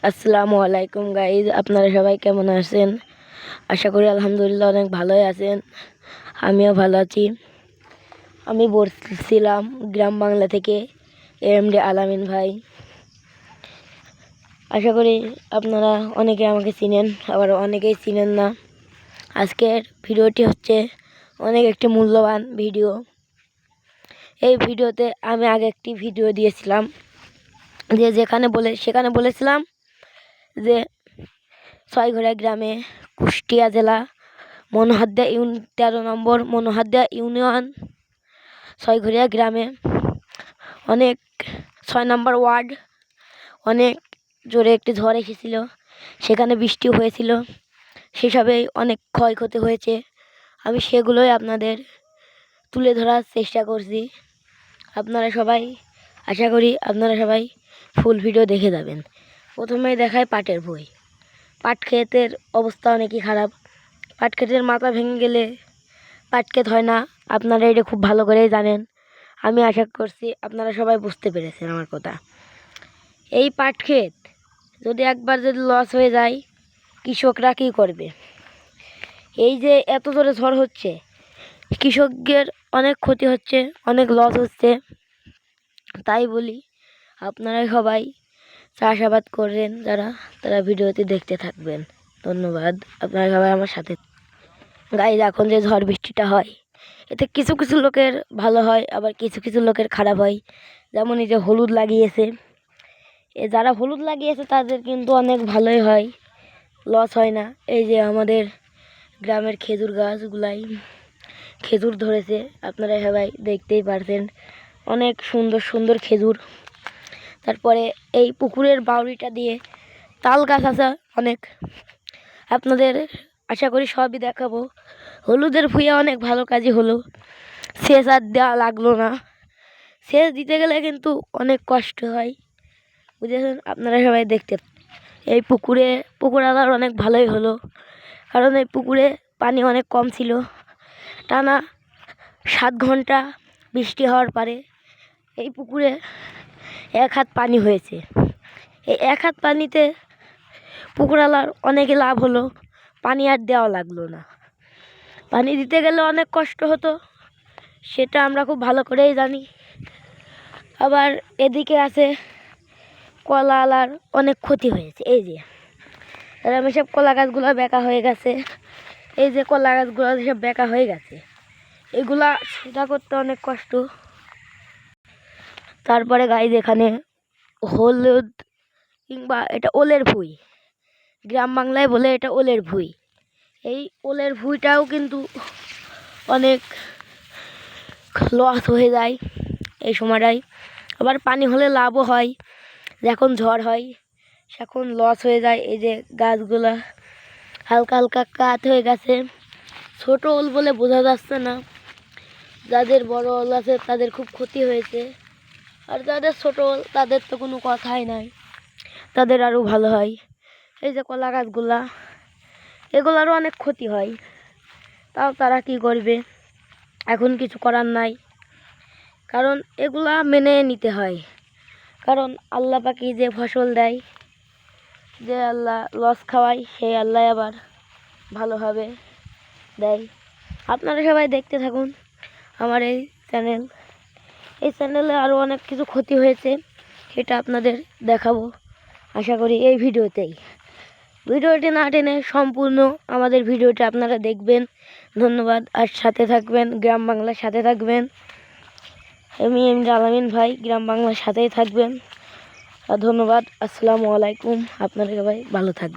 আসসালামু আলাইকুম গাইজ, আপনারা সবাই কেমন আছেন? আশা করি আলহামদুলিল্লাহ অনেক ভালোই আছেন। আমিও ভালো আছি। আমি বলছিলাম গ্রাম বাংলা থেকে এমডি আলামিন ভাই। আশা করি আপনারা অনেকে আমাকে চিনেন, আবার অনেকেই চিনেন না। আজকের ভিডিওটি হচ্ছে অনেক একটি মূল্যবান ভিডিও। এই ভিডিওতে আমি আগে একটি ভিডিও দিয়েছিলাম সেখানে বলেছিলাম যে ছয়ঘরিয়া গ্রামে, কুষ্টিয়া জেলা, 13 নম্বর মনোহারদিয়া ইউনিয়ন, ছয়ঘরিয়া গ্রামে অনেক 6 নম্বর ওয়ার্ড, অনেক জোরে একটি ঝড় এসেছিল। সেখানে বৃষ্টি হয়েছিল, সেসবেই অনেক ক্ষয়ক্ষতি হয়েছে। আমি সেগুলোই আপনাদের তুলে ধরার চেষ্টা করছি। আশা করি আপনারা সবাই ফুল ভিডিও দেখে যাবেন। প্রথমেই দেখায় পাটের ভুঁই। পাট ক্ষেতের অবস্থা অনেকই খারাপ। পাট ক্ষেতের মাথা ভেঙে গেলে পাট ক্ষেত হয় না, আপনারা এটা খুব ভালো করেই জানেন। আমি আশা করছি আপনারা সবাই বুঝতে পেরেছেন আমার কথা। এই পাট ক্ষেত যদি একবার লস হয়ে যায়, কৃষকরা কী করবে? এই যে এত জোরে ঝড় হচ্ছে, কৃষকদের অনেক ক্ষতি হচ্ছে, অনেক লস হচ্ছে। তাই বলি, আপনারা সবাই চাষাবাদ করেন যারা, তারা ভিডিওটি দেখতে থাকবেন। ধন্যবাদ। আপনারা সবাই আমার সাথে। গাইজ, এখন যে ঝড় বৃষ্টিটা হয়, এতে কিছু কিছু লোকের ভালো হয়, আবার কিছু কিছু লোকের খারাপ হয়। যেমন এই যে হলুদ লাগিয়েছে, যারা হলুদ লাগিয়েছে তাদের কিন্তু অনেক ভালোই হয়, লস হয় না। এই যে আমাদের গ্রামের খেজুর গাছগুলাই খেজুর ধরেছে, আপনারা সবাই দেখতেই পারছেন, অনেক সুন্দর সুন্দর খেজুর। তারপরে এই পুকুরের বাউরিটা দিয়ে তাল গাছ আছে অনেক, আপনাদের আশা করি সবই দেখাবো। হলুদের ভুঁইয়া অনেক ভালো কাজই হলো, সেচ আর দেওয়া লাগলো না। সেচ দিতে গেলে কিন্তু অনেক কষ্ট হয়, বুঝেছেন? আপনারা সবাই দেখতে। এই পুকুর আবার অনেক ভালোই হলো, কারণ এই পুকুরে পানি অনেক কম ছিল। টানা 7 ঘন্টা বৃষ্টি হওয়ার পরে এই পুকুরে 1 হাত পানি হয়েছে। এই 1 হাত পানিতে পুকুরওয়ালার অনেক লাভ হলো, পানি আর দেওয়া লাগলো না। পানি দিতে গেলে অনেক কষ্ট হতো, সেটা আমরা খুব ভালো করেই জানি। আবার এদিকে আছে কলাওয়ালার অনেক ক্ষতি হয়েছে। এই যে আমি সব কলা গাছগুলো বেঁকা হয়ে গেছে, এই যে কলা গাছগুলো সব বেঁকা হয়ে গেছে, এগুলা সোজা করতে অনেক কষ্ট। তারপরে গাইজ, এখানে হলুদ কিংবা এটা ওলের ভুঁই, গ্রাম বাংলায় বলে এটা ওলের ভুঁই। এই ওলের ভুঁইটাও কিন্তু অনেক লস হয়ে যায় এই সময়টায়। আবার পানি হলে লাভও হয়, যখন ঝড় হয় সেখন লস হয়ে যায়। এই যে গাছগুলা হালকা হালকা কাত হয়ে গেছে, ছোট ওল বলে বোঝা যাচ্ছে না। যাদের বড় ওল আছে তাদের খুব ক্ষতি হয়েছে, আর যাদের ছোট ওল তাদের তো কোনো কথাই নাই, তাদের আরও ভালো হয়। এই যে কলা গাছগুলা, এগুলারও অনেক ক্ষতি হয়, তাও তারা কি করবে? এখন কিছু করার নাই, কারণ এগুলা মেনে নিতে হয়। কারণ আল্লাহ পাকি যে ফসল দেয়, যে আল্লাহ লস খাওয়ায়, সেই আল্লাহ আবার ভালোভাবে দেয়। আপনারা সবাই দেখতে থাকুন আমার এই চ্যানেলে আরও অনেক কিছু ক্ষতি হয়েছে, সেটা আপনাদের দেখাবো আশা করি এই ভিডিওটি না টেনে সম্পূর্ণ আমাদের ভিডিওটি আপনারা দেখবেন। ধন্যবাদ। আর সাথে থাকবেন, গ্রাম বাংলার সাথে থাকবেন। আমি এমডি আলামিন ভাই, গ্রাম বাংলার সাথেই থাকবেন। আর ধন্যবাদ। আসসালামু আলাইকুম। আপনারা সবাই ভালো থাকবেন।